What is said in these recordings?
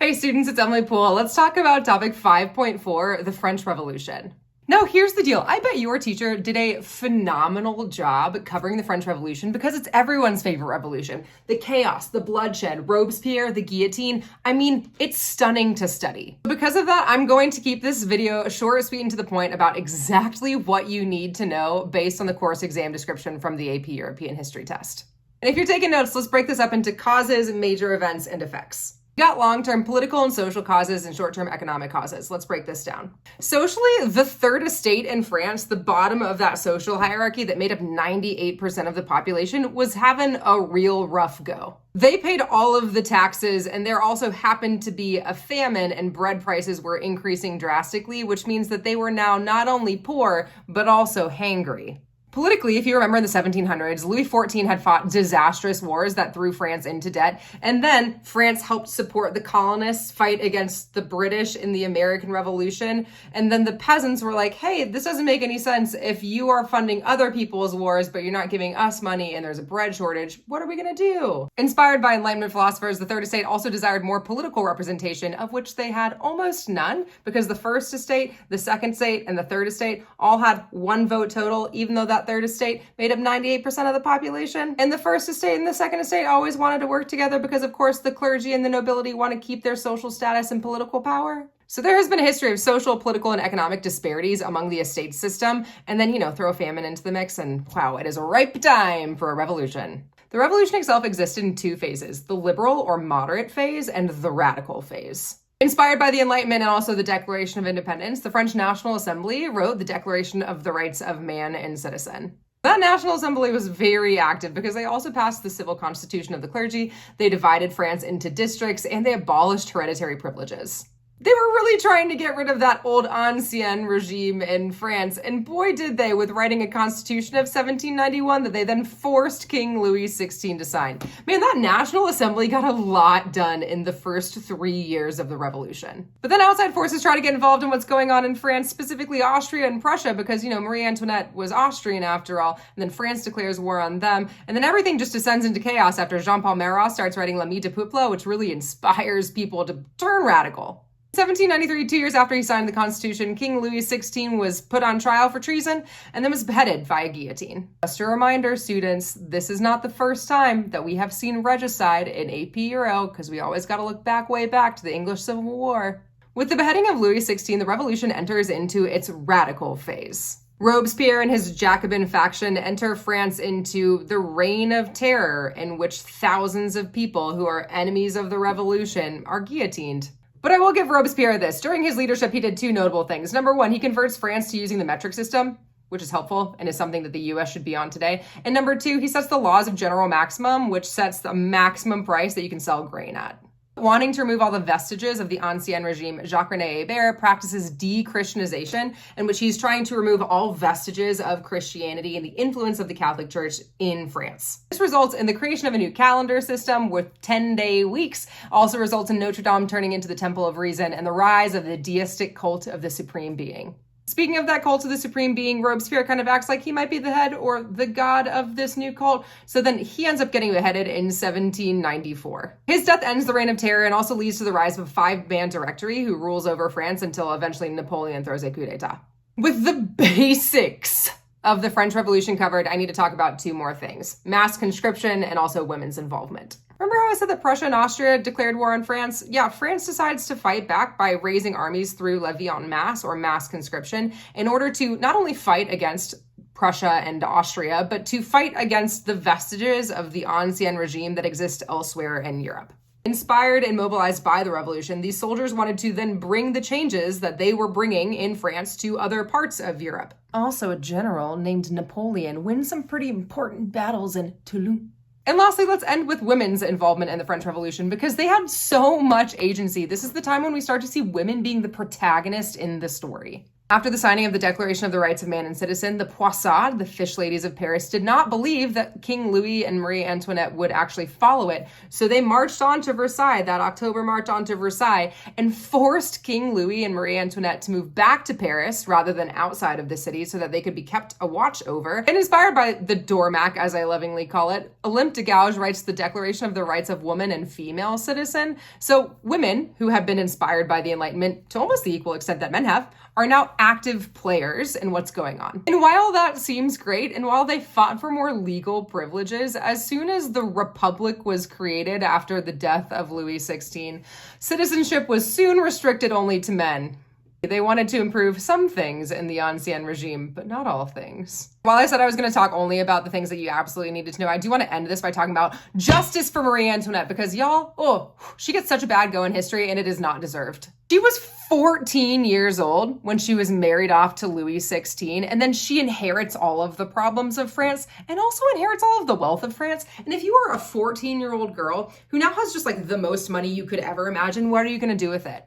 Hey students, it's Emily Poole. Let's talk about topic 5.4, the French Revolution. Now, here's the deal. I bet your teacher did a phenomenal job covering the French Revolution because it's everyone's favorite revolution. The chaos, the bloodshed, Robespierre, the guillotine. I mean, it's stunning to study. Because of that, I'm going to keep this video short, sweet, and to the point about exactly what you need to know based on the course exam description from the AP European History test. And if you're taking notes, let's break this up into causes, major events, and effects. We got long-term political and social causes and short-term economic causes. Let's break this down. Socially, the third estate in France, the bottom of that social hierarchy that made up 98% of the population, was having a real rough go. They paid all of the taxes, and there also happened to be a famine and bread prices were increasing drastically, which means that they were now not only poor, but also hangry. Politically, if you remember in the 1700s, Louis XIV had fought disastrous wars that threw France into debt, and then France helped support the colonists fight against the British in the American Revolution, and then the peasants were like, hey, this doesn't make any sense. If you are funding other people's wars, but you're not giving us money and there's a bread shortage, what are we gonna do? Inspired by Enlightenment philosophers, the Third Estate also desired more political representation, of which they had almost none, because the First Estate, the Second Estate, and the Third Estate all had one vote total, even though that Third Estate made up 98% of the population. And the First Estate and the Second Estate always wanted to work together because, of course, the clergy and the nobility want to keep their social status and political power. So there has been a history of social, political, and economic disparities among the estate system, and then, throw a famine into the mix, and wow, it is a ripe time for a revolution. The revolution itself existed in two phases, the liberal or moderate phase and the radical phase. Inspired by the Enlightenment and also the Declaration of Independence, the French National Assembly wrote the Declaration of the Rights of Man and Citizen. That National Assembly was very active because they also passed the civil constitution of the clergy, they divided France into districts, and they abolished hereditary privileges. They were really trying to get rid of that old ancien regime in France, and boy did they, with writing a constitution of 1791 that they then forced King Louis XVI to sign. Man, that National Assembly got a lot done in the first 3 years of the revolution. But then outside forces try to get involved in what's going on in France, specifically Austria and Prussia, because, Marie Antoinette was Austrian after all, and then France declares war on them, and then everything just descends into chaos after Jean-Paul Marat starts writing L'Ami du Peuple, which really inspires people to turn radical. 1793, 2 years after he signed the Constitution, King Louis XVI was put on trial for treason and then was beheaded via guillotine. Just a reminder, students, this is not the first time that we have seen regicide in AP Euro, because we always got to look way back to the English Civil War. With the beheading of Louis XVI, the revolution enters into its radical phase. Robespierre and his Jacobin faction enter France into the Reign of Terror, in which thousands of people who are enemies of the revolution are guillotined. But I will give Robespierre this. During his leadership, he did two notable things. Number one, he converts France to using the metric system, which is helpful and is something that the US should be on today. And number two, he sets the laws of general maximum, which sets the maximum price that you can sell grain at. Wanting to remove all the vestiges of the ancien regime, Jacques-René Hébert practices de-Christianization, in which he's trying to remove all vestiges of Christianity and the influence of the Catholic Church in France. This results in the creation of a new calendar system with 10-day weeks, also results in Notre Dame turning into the Temple of Reason and the rise of the deistic cult of the Supreme Being. Speaking of that cult of the Supreme Being, Robespierre kind of acts like he might be the head or the god of this new cult, so then he ends up getting beheaded in 1794. His death ends the Reign of Terror and also leads to the rise of a five-man directory who rules over France until eventually Napoleon throws a coup d'etat. With the basics of the French Revolution covered, I need to talk about two more things: mass conscription and also women's involvement. Remember how I said that Prussia and Austria declared war on France? Yeah, France decides to fight back by raising armies through levée en masse, or mass conscription, in order to not only fight against Prussia and Austria, but to fight against the vestiges of the ancien regime that exist elsewhere in Europe. Inspired and mobilized by the revolution, these soldiers wanted to then bring the changes that they were bringing in France to other parts of Europe. Also, a general named Napoleon wins some pretty important battles in Toulouse. And lastly, let's end with women's involvement in the French Revolution because they had so much agency. This is the time when we start to see women being the protagonist in the story. After the signing of the Declaration of the Rights of Man and Citizen, the Poissardes, the fish ladies of Paris, did not believe that King Louis and Marie Antoinette would actually follow it. So they marched on to Versailles, that October march on to Versailles, and forced King Louis and Marie Antoinette to move back to Paris rather than outside of the city so that they could be kept a watch over. And inspired by the doormat, as I lovingly call it, Olympe de Gouges writes the Declaration of the Rights of Woman and Female Citizen. So women who have been inspired by the Enlightenment to almost the equal extent that men have are now active players in what's going on. And while that seems great, and while they fought for more legal privileges, as soon as the Republic was created after the death of Louis XVI, citizenship was soon restricted only to men. They wanted to improve some things in the Ancien regime, but not all things. While I said I was going to talk only about the things that you absolutely needed to know, I do want to end this by talking about justice for Marie Antoinette, because y'all, she gets such a bad go in history, and it is not deserved. She was 14 years old when she was married off to Louis XVI, and then she inherits all of the problems of France and also inherits all of the wealth of France. And if you are a 14-year-old girl who now has just like the most money you could ever imagine, what are you going to do with it?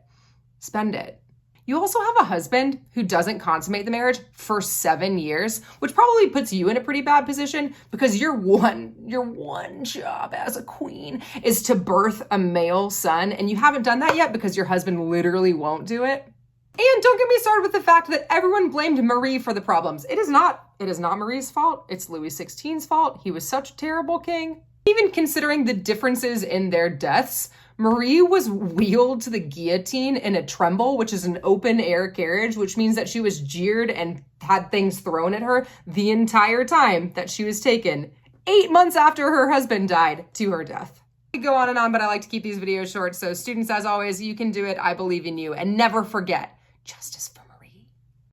Spend it. You also have a husband who doesn't consummate the marriage for 7 years, which probably puts you in a pretty bad position because your one job as a queen is to birth a male son, and you haven't done that yet because your husband literally won't do it. And don't get me started with the fact that everyone blamed Marie for the problems. It is not Marie's fault. It's Louis XVI's fault. He was such a terrible king. Even considering the differences in their deaths, Marie was wheeled to the guillotine in a tremble, which is an open-air carriage, which means that she was jeered and had things thrown at her the entire time that she was taken, 8 months after her husband died, to her death. I could go on, but I like to keep these videos short, so students, as always, you can do it. I believe in you. And never forget, justice first.